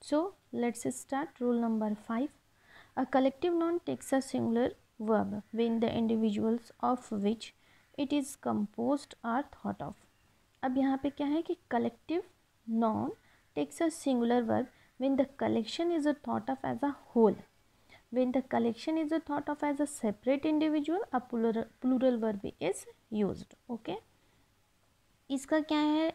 So let's start. Rule number 5. A collective noun takes a singular verb when the individuals of which it is composed are thought of. अब यहाँ पे क्या है कि collective noun takes a singular verb when the collection is thought of as a whole. When the collection is thought of as a separate individual, a plural verb is used. Okay. इसका क्या है,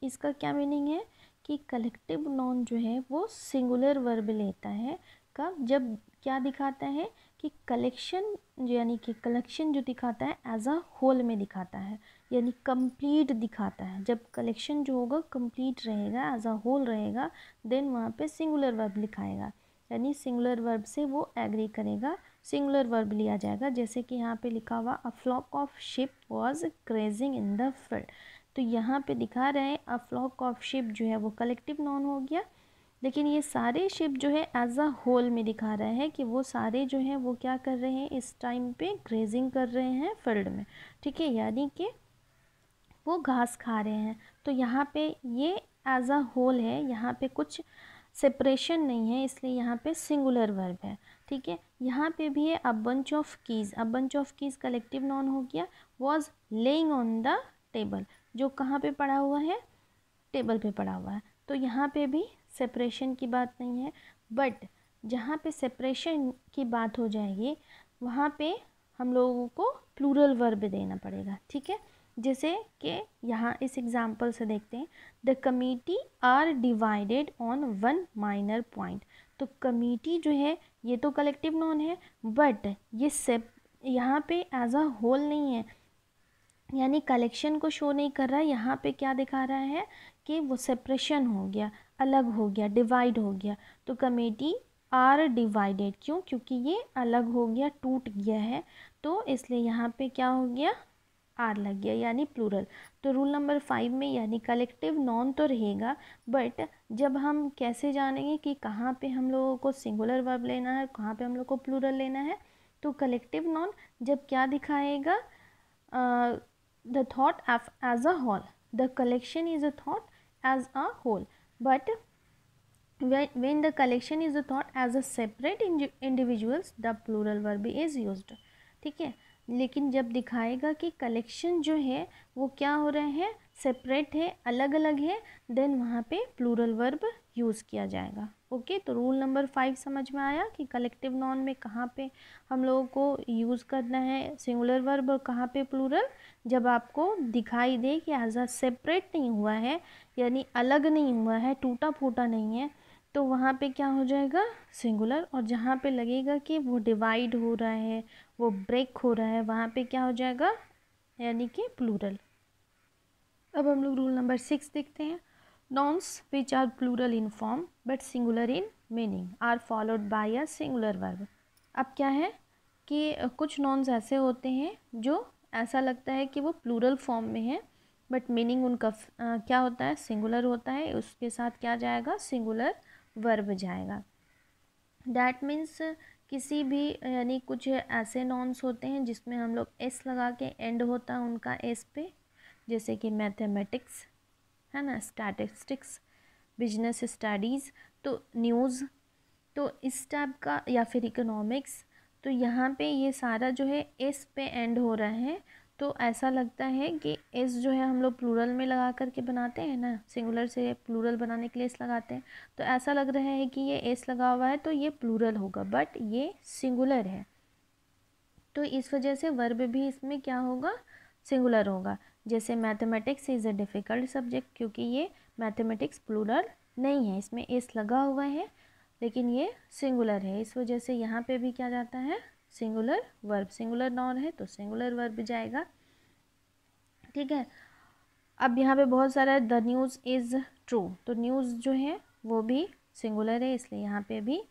इसका क्या meaning है कि collective noun जो है वो सिंगुलर वर्ब लेता है कब, जब क्या दिखाता है कि कलेक्शन यानी कि कलेक्शन जो दिखाता है एज अ होल में दिखाता है, यानी कंप्लीट दिखाता है। जब कलेक्शन जो होगा कंप्लीट रहेगा, एज अ होल रहेगा, देन वहाँ पे सिंगुलर वर्ब लिखाएगा, यानी सिंगुलर वर्ब से वो एग्री करेगा, सिंगुलर वर्ब लिया जाएगा। जैसे कि यहाँ पे लिखा हुआ a flock of sheep was grazing in the field, तो यहाँ पे दिखा रहे हैं अ फ्लॉक ऑफ शिप जो है वो कलेक्टिव नॉन हो गया, लेकिन ये सारे शिप जो है एज अ होल में दिखा रहे हैं कि वो सारे जो हैं वो क्या कर रहे हैं, इस टाइम पे ग्रेजिंग कर रहे हैं फील्ड में, ठीक है, यानी कि वो घास खा रहे हैं। तो यहाँ पे ये एज अ होल है, यहाँ पे कुछ सेपरेशन नहीं है, इसलिए यहाँ पे सिंगुलर वर्ब है, ठीक है। यहाँ पे भी है a bunch of keys, a bunch of keys collective noun हो गया। Was laying on the table, जो कहाँ पे पड़ा हुआ है, टेबल पे पड़ा हुआ है, तो यहाँ पे भी सेपरेशन की बात नहीं है। बट जहाँ पे सेपरेशन की बात हो जाएगी वहाँ पे हम लोगों को प्लूरल वर्ब देना पड़ेगा, ठीक है। जैसे कि यहाँ इस एग्जाम्पल से देखते हैं, the committee are divided on one minor point. तो कमिटी जो है ये तो कलेक्टिव नॉन है, बट ये यहाँ पे एज अ होल नहीं है, यानी कलेक्शन को शो नहीं कर रहा है। यहाँ पे क्या दिखा रहा है कि वो सेपरेशन हो गया, अलग हो गया, डिवाइड हो गया। तो कमेटी आर डिवाइडेड, क्यों, क्योंकि ये अलग हो गया, टूट गया है, तो इसलिए यहाँ पे क्या हो गया, आर लग गया, यानी प्लूरल। तो रूल नंबर 5 में यानी कलेक्टिव नॉन तो रहेगा, बट जब हम कैसे जानेंगे कि कहाँ पे हम लोगों को सिंगुलर वर्ब लेना है, कहाँ पे हम लोग को प्लूरल लेना है, तो कलेक्टिव नॉन जब क्या दिखाएगा, the thought as a whole, the collection is a thought as a whole, but when the collection is a thought as a separate individuals, the plural verb is used, ठीक है। लेकिन जब दिखाएगा कि collection जो है वो क्या हो रहे हैं, सेपरेट है, अलग अलग है, देन वहाँ पे प्लूरल वर्ब यूज़ किया जाएगा। ओके, तो रूल नंबर 5 समझ में आया कि कलेक्टिव नॉन में कहाँ पे हम लोगों को यूज़ करना है सिंगुलर वर्ब और कहाँ पे प्लूरल, जब आपको दिखाई दे कि एज अ सेपरेट नहीं हुआ है, यानी अलग नहीं हुआ है, टूटा फूटा नहीं है, तो वहाँ पे क्या हो जाएगा, सिंगुलर। और जहाँ पे लगेगा कि वो डिवाइड हो रहा है, वो ब्रेक हो रहा है, वहाँ पे क्या हो जाएगा, यानी कि प्लूरल। अब हम लोग रूल नंबर 6 देखते हैं। Nouns which are plural in form but singular in meaning are followed by a singular verb. अब क्या है कि कुछ नॉन्स ऐसे होते हैं जो ऐसा लगता है कि वो प्लूरल फॉर्म में है, बट मीनिंग उनका क्या होता है, सिंगुलर होता है, उसके साथ क्या जाएगा, सिंगुलर वर्ब जाएगा। दैट मीन्स किसी भी यानी कुछ ऐसे नॉन्स होते हैं जिसमें हम लोग एस लगा के एंड होता है उनका एस पे, जैसे कि मैथमेटिक्स है ना, स्टैटिस्टिक्स, बिजनेस स्टडीज़, तो न्यूज़, तो इस टाइप का, या फिर इकोनॉमिक्स, तो यहाँ पे ये सारा जो है एस पे एंड हो रहा है, तो ऐसा लगता है कि एस जो है हम लोग प्लूरल में लगा करके बनाते हैं ना, सिंगुलर से प्लूरल बनाने के लिए एस लगाते हैं, तो ऐसा लग रहा है कि ये एस लगा हुआ है तो ये प्लूरल होगा, बट ये सिंगुलर है, तो इस वजह से वर्ब भी इसमें क्या होगा, सिंगुलर होगा। जैसे mathematics is a difficult subject, क्योंकि ये मैथमेटिक्स प्लूरल नहीं है, इसमें एस लगा हुआ है, लेकिन ये सिंगुलर है, इस वजह से यहाँ पे भी क्या जाता है, सिंगुलर वर्ब, सिंगुलर नॉन है तो सिंगुलर वर्ब जाएगा, ठीक है। अब यहाँ पे बहुत सारा है, द न्यूज़ इज़ ट्रू, तो न्यूज़ जो है वो भी सिंगुलर है, इसलिए यहाँ पे भी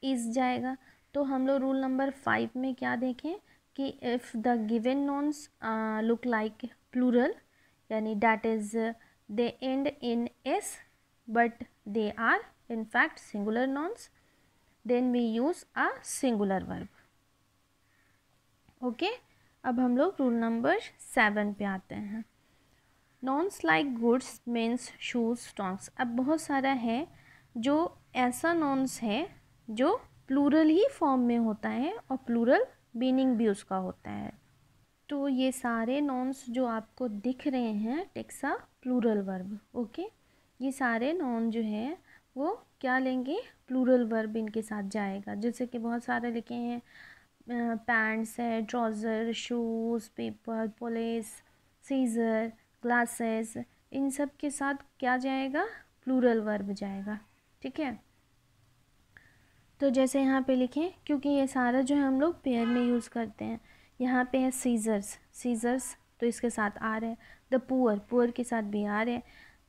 इज़ जाएगा। तो हम लोग रूल नंबर 5 में क्या देखें कि if the given nouns look like plural, यानी that is they end in s but they are in fact singular nouns, then we use a singular verb. Okay, अब हम लोग रूल नंबर 7 पे आते हैं। Nouns like goods means shoes stocks. अब बहुत सारा है जो ऐसा नॉन्स है जो प्लूरल ही फॉर्म में होता है और प्लूरल मीनिंग भी उसका होता है। तो ये सारे नॉन्स जो आपको दिख रहे हैं टेक्सा प्लूरल वर्ब, ओके, ये सारे नॉन जो है वो क्या लेंगे, प्लूरल वर्ब इनके साथ जाएगा। जैसे कि बहुत सारे लिखे हैं, पैंट्स है, trouser, shoes, paper, police, scissor, glasses, इन सब के साथ क्या जाएगा, प्लूरल वर्ब जाएगा। ठीक है, तो जैसे यहाँ पे लिखें, क्योंकि ये सारा जो है हम लोग पेयर में यूज़ करते हैं। यहाँ पे है सीज़र्स, सीज़र्स तो इसके साथ आ रहे हैं। द पुअर, पुअर के साथ भी आ रहे हैं।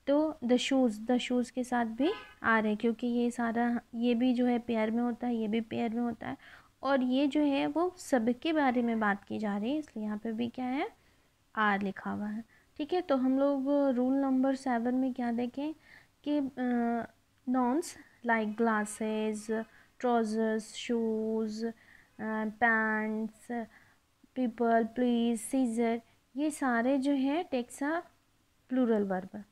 तो द शूज़ के साथ भी आ रहे हैं, क्योंकि ये सारा, ये भी जो है पेयर में होता है, ये भी पेयर में होता है, और ये जो है वो सबके बारे में बात की जा रही है, इसलिए यहाँ पे भी क्या है, आर लिखा हुआ है। ठीक है, तो हम लोग रूल नंबर 7 में क्या देखें कि nouns like glasses, trousers, shoes, pants, people, please, scissor, ये सारे जो है टेक्सा प्लूरल वर्ब।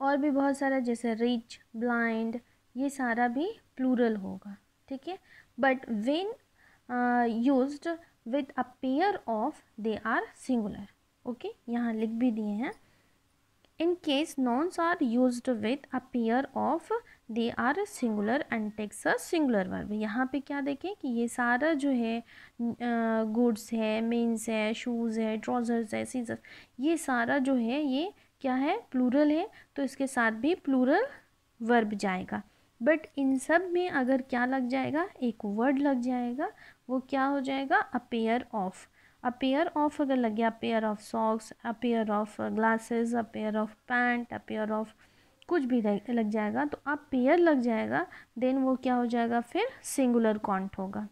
और भी बहुत सारा जैसे रिच, ब्लाइंड, ये सारा भी प्लूरल होगा। ठीक है, but when used with a pair of they are singular. Okay, यहाँ लिख भी दिए हैं। In case nouns are used with a pair of, they are singular and takes a singular verb। यहाँ पे क्या देखें कि ये सारा जो है गुड्स है, मीन्स है, शूज़ है, ट्राउज़र्स है, सीजर्स, ये सारा जो है ये क्या है, प्लूरल है, तो इसके साथ भी प्लूरल वर्ब जाएगा। बट इन सब में अगर क्या लग जाएगा, एक वर्ड लग जाएगा, वो क्या हो जाएगा, अ pair of. A pair of अगर लग गया, pair of socks, a pair of glasses, a pair of pant, a pair of कुछ भी लग जाएगा, तो अब पेयर लग जाएगा, देन वो क्या हो जाएगा, फिर सिंगुलर काउंट होगा।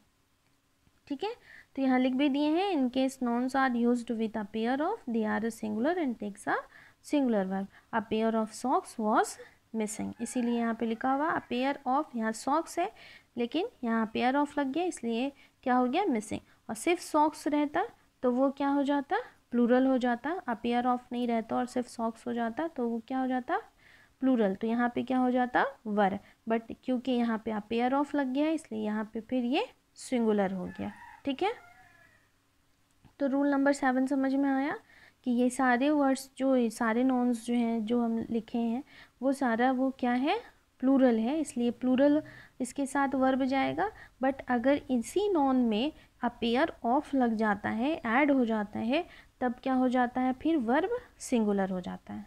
ठीक है, तो यहाँ लिख भी दिए हैं, in case nouns are used with a pair of, they are singular and takes a singular verb. A pair of socks was missing, इसीलिए यहाँ पे लिखा हुआ अ पेयर ऑफ, यहाँ सॉक्स है लेकिन यहाँ पेयर ऑफ लग गया, इसलिए क्या हो गया, मिसिंग। और सिर्फ सॉक्स रहता तो वो क्या हो जाता, प्लूरल हो जाता। अ पेयर ऑफ नहीं रहता और सिर्फ सॉक्स हो जाता तो वो क्या हो जाता, प्लूरल। तो यहाँ पे क्या हो जाता, वर, बट क्योंकि यहाँ पे अ पेयर ऑफ लग गया है, इसलिए यहाँ पे फिर ये सिंगुलर हो गया। ठीक है, तो रूल नंबर 7 समझ में आया कि ये सारे वर्ड्स जो, सारे नॉन्स जो हैं जो हम लिखे हैं, वो सारा वो क्या है, प्लूरल है, इसलिए प्लूरल इसके साथ वर्ब जाएगा। बट अगर इसी नॉन में अ पेयर ऑफ लग जाता है, ऐड हो जाता है, तब क्या हो जाता है, फिर वर्ब सिंगुलर हो जाता है।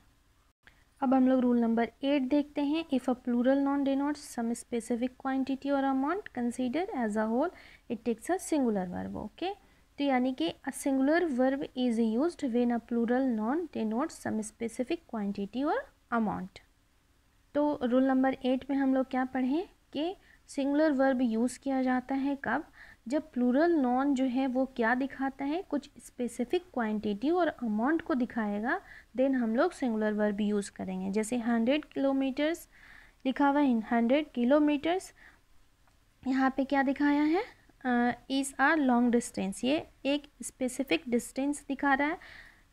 अब हम लोग रूल नंबर 8 देखते हैं। If a plural noun denotes some specific quantity और amount consider as a whole, it takes a singular verb. Okay, तो यानी कि a singular verb is used when a plural noun denotes some specific quantity और amount. तो rule number 8 में हम लोग क्या पढ़ें कि सिंगुलर वर्ब यूज़ किया जाता है कब, जब प्लूरल नॉन जो है वो क्या दिखाता है, कुछ स्पेसिफिक क्वांटिटी और अमाउंट को दिखाएगा, देन हम लोग सिंगुलर वर्ब यूज़ करेंगे। जैसे 100 किलोमीटर्स लिखा हुआ है, 100 किलोमीटर्स, यहाँ पे क्या दिखाया है, इज़ आर लॉन्ग डिस्टेंस, ये एक स्पेसिफिक डिस्टेंस दिखा रहा है।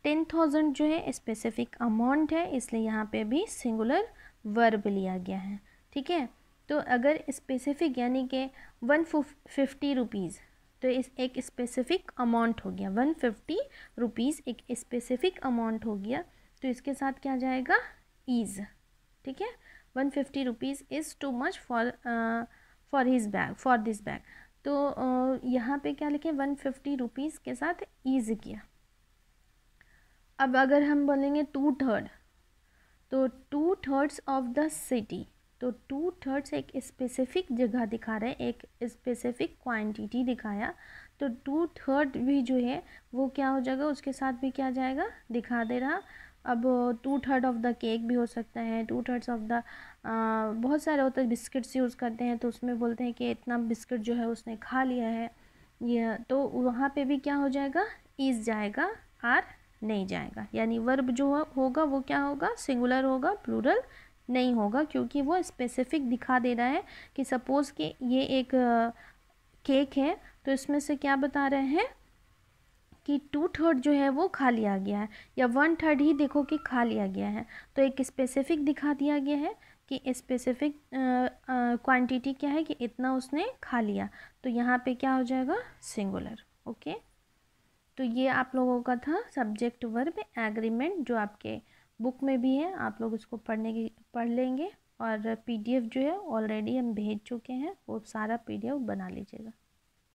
10,000 जो है स्पेसिफिक अमाउंट है, इसलिए यहाँ पे भी सिंगुलर वर्ब लिया गया है। ठीक है, तो अगर स्पेसिफिक यानी कि 150 रुपीज़, तो इस एक स्पेसिफिक अमाउंट हो गया, 150 रुपीज़ एक स्पेसिफिक अमाउंट हो गया, तो इसके साथ क्या जाएगा, ईज़। ठीक है, 150 rupees is too much for his bag, for this bag, तो यहाँ पे क्या लिखें, 150 रुपीज़ के साथ ईज़ किया। अब अगर हम बोलेंगे 2/3, तो 2/3 ऑफ द सिटी, तो 2/3 एक स्पेसिफिक जगह दिखा रहा है, एक स्पेसिफिक क्वांटिटी दिखाया, तो 2/3 भी जो है वो क्या हो जाएगा, उसके साथ भी क्या जाएगा, दिखा दे रहा। अब 2/3 ऑफ द केक भी हो सकता है, 2/3 ऑफ द बहुत सारे होते हैं, बिस्किट्स यूज़ करते हैं तो उसमें बोलते हैं कि इतना बिस्किट जो है उसने खा लिया है, ये तो वहाँ पे भी क्या हो जाएगा, इज़ जाएगा, आर नहीं जाएगा। यानी वर्ब जो होगा वो क्या होगा, सिंगुलर होगा, प्लूरल नहीं होगा, क्योंकि वो स्पेसिफिक दिखा दे रहा है कि सपोज़ कि ये एक केक है, तो इसमें से क्या बता रहे हैं कि 2/3 जो है वो खा लिया गया है, या 1/3 ही देखो कि खा लिया गया है, तो एक स्पेसिफिक दिखा दिया गया है कि स्पेसिफिक क्वांटिटी क्या है कि इतना उसने खा लिया, तो यहाँ पे क्या हो जाएगा, सिंगुलर। ओके, तो ये आप लोगों का था सब्जेक्ट वर्ब एग्रीमेंट, जो आपके बुक में भी है, आप लोग इसको पढ़ लेंगे। और पीडीएफ जो है ऑलरेडी हम भेज चुके हैं, वो सारा पीडीएफ बना लीजिएगा।